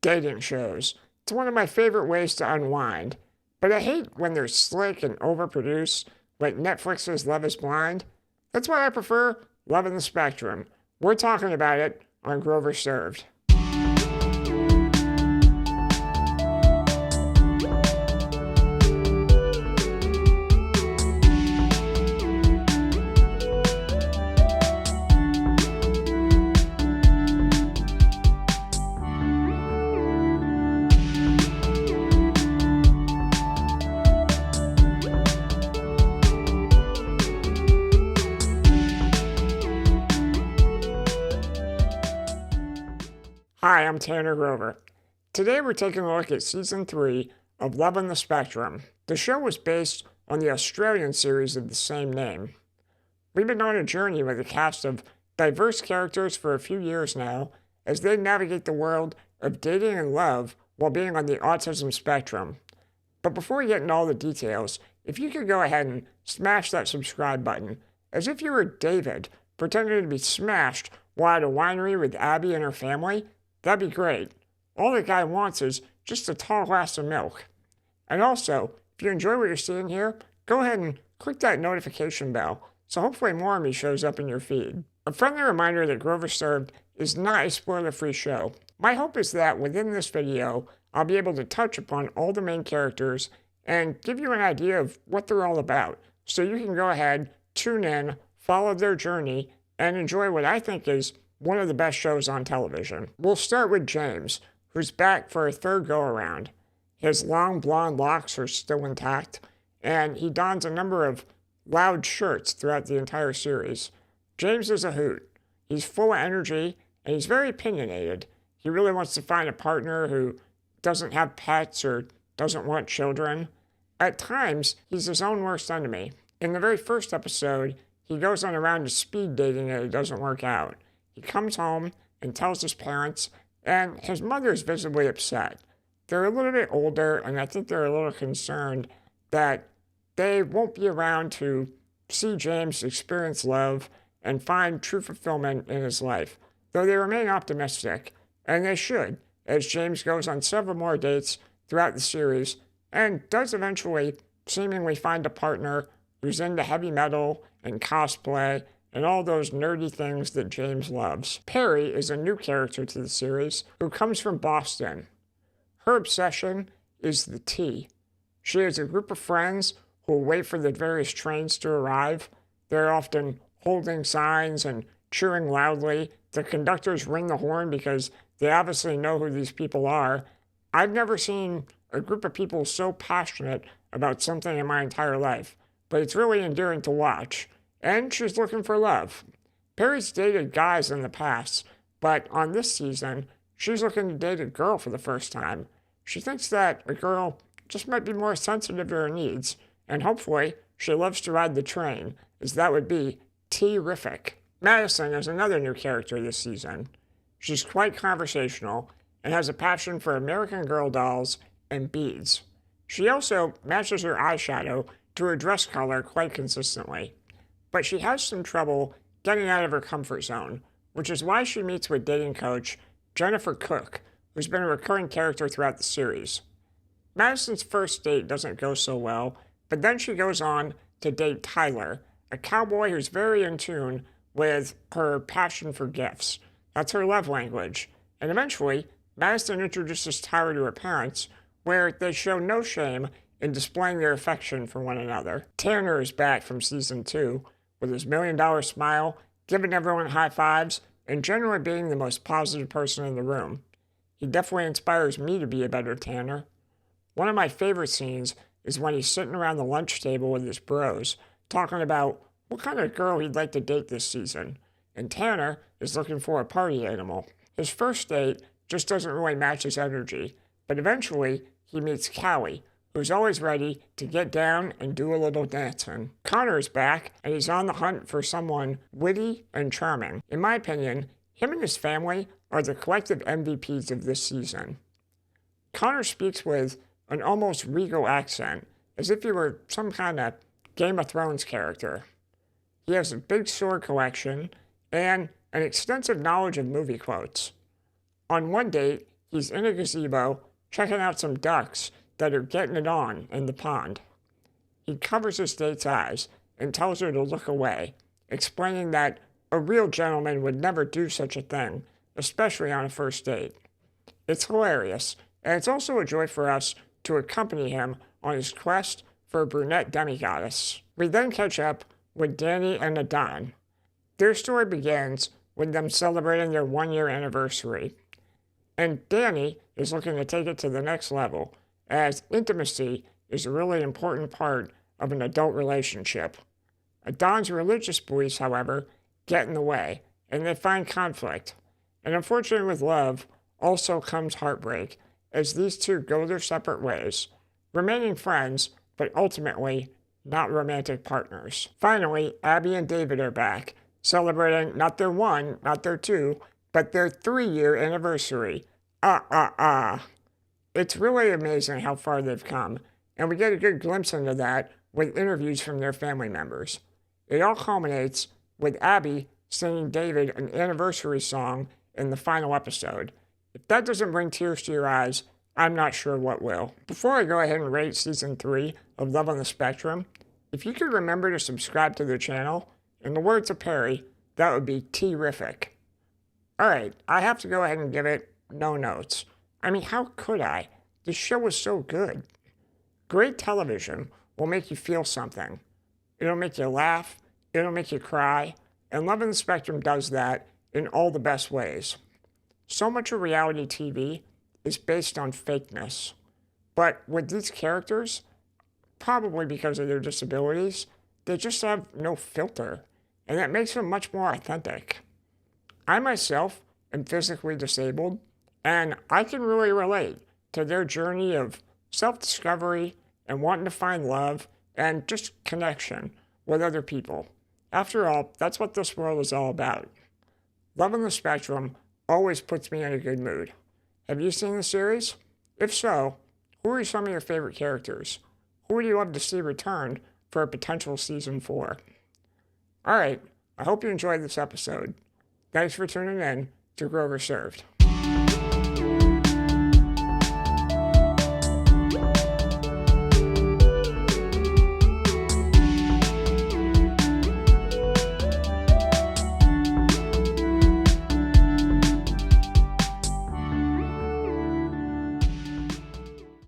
Dating shows. It's one of my favorite ways to unwind. But I hate when they're slick and overproduced, like Netflix's Love is Blind. That's why I prefer Love in the Spectrum. We're talking about it on Grover Served. Hi, I'm Tanner Grover. Today we're taking a look at Season 3 of Love on the Spectrum. The show was based on the Australian series of the same name. We've been on a journey with a cast of diverse characters for a few years now as they navigate the world of dating and love while being on the autism spectrum. But before we get into all the details, if you could go ahead and smash that subscribe button, as if you were David pretending to be smashed while at a winery with Abbey and her family, that'd be great. All the guy wants is just a tall glass of milk. And also, if you enjoy what you're seeing here, go ahead and click that notification bell, so hopefully more of me shows up in your feed. A friendly reminder that Grover Served is not a spoiler-free show. My hope is that within this video, I'll be able to touch upon all the main characters and give you an idea of what they're all about, so you can go ahead, tune in, follow their journey, and enjoy what I think is one of the best shows on television. We'll start with James, who's back for a third go-around. His long blonde locks are still intact, and he dons a number of loud shirts throughout the entire series. James is a hoot. He's full of energy, and he's very opinionated. He really wants to find a partner who doesn't have pets or doesn't want children. At times, he's his own worst enemy. In the very first episode, he goes on a round of speed dating and it doesn't work out. He comes home and tells his parents, and his mother is visibly upset. They're a little bit older, and I think they're a little concerned that they won't be around to see James experience love and find true fulfillment in his life, though they remain optimistic, and they should, as James goes on several more dates throughout the series and does eventually seemingly find a partner who's into heavy metal and cosplay and all those nerdy things that James loves. Pari is a new character to the series who comes from Boston. Her obsession is the tea. She has a group of friends who will wait for the various trains to arrive. They're often holding signs and cheering loudly. The conductors ring the horn because they obviously know who these people are. I've never seen a group of people so passionate about something in my entire life, but it's really endearing to watch. And she's looking for love. Pari's dated guys in the past, but on this season, she's looking to date a girl for the first time. She thinks that a girl just might be more sensitive to her needs, and hopefully she loves to ride the train, as that would be terrific. Madison is another new character this season. She's quite conversational and has a passion for American Girl dolls and beads. She also matches her eyeshadow to her dress color quite consistently. But she has some trouble getting out of her comfort zone, which is why she meets with dating coach Jennifer Cook, who's been a recurring character throughout the series. Madison's first date doesn't go so well, but then she goes on to date Tyler, a cowboy who's very in tune with her passion for gifts. That's her love language. And eventually, Madison introduces Tyler to her parents, where they show no shame in displaying their affection for one another. Tanner is back from Season 2, with his $1 million smile, giving everyone high fives, and generally being the most positive person in the room. He definitely inspires me to be a better Tanner. One of my favorite scenes is when he's sitting around the lunch table with his bros, talking about what kind of girl he'd like to date this season, and Tanner is looking for a party animal. His first date just doesn't really match his energy, but eventually he meets Callie, who's always ready to get down and do a little dancing. Connor is back, and he's on the hunt for someone witty and charming. In my opinion, him and his family are the collective MVPs of this season. Connor speaks with an almost regal accent, as if he were some kind of Game of Thrones character. He has a big sword collection and an extensive knowledge of movie quotes. On one date, He's in a gazebo checking out some ducks that are getting it on in the pond. He covers his date's eyes and tells her to look away, explaining that a real gentleman would never do such a thing, especially on a first date. It's hilarious, and it's also a joy for us to accompany him on his quest for a brunette demigoddess. We then catch up with Dani and Adon. Their story begins with them celebrating their 1-year anniversary. And Dani is looking to take it to the next level, as intimacy is a really important part of an adult relationship. Adon's religious beliefs, however, get in the way, and they find conflict. And unfortunately with love also comes heartbreak, as these two go their separate ways, remaining friends, but ultimately not romantic partners. Finally, Abbey and David are back, celebrating not their 1, not their 2, but their 3-year anniversary. It's really amazing how far they've come, and we get a good glimpse into that with interviews from their family members. It all culminates with Abbey singing David an anniversary song in the final episode. If that doesn't bring tears to your eyes, I'm not sure what will. Before I go ahead and rate Season 3 of Love on the Spectrum, if you could remember to subscribe to the channel, in the words of Pari, that would be terrific. Alright, I have to go ahead and give it no notes. I mean, how could I? The show was so good. Great television will make you feel something. It'll make you laugh, it'll make you cry, and Love on the Spectrum does that in all the best ways. So much of reality TV is based on fakeness. But with these characters, probably because of their disabilities, they just have no filter, and that makes them much more authentic. I myself am physically disabled, and I can really relate to their journey of self-discovery and wanting to find love and just connection with other people. After all, that's what this world is all about. Love on the Spectrum always puts me in a good mood. Have you seen the series? If so, who are some of your favorite characters? Who would you love to see return for a potential Season 4? Alright, I hope you enjoyed this episode. Thanks for tuning in to Grover Served.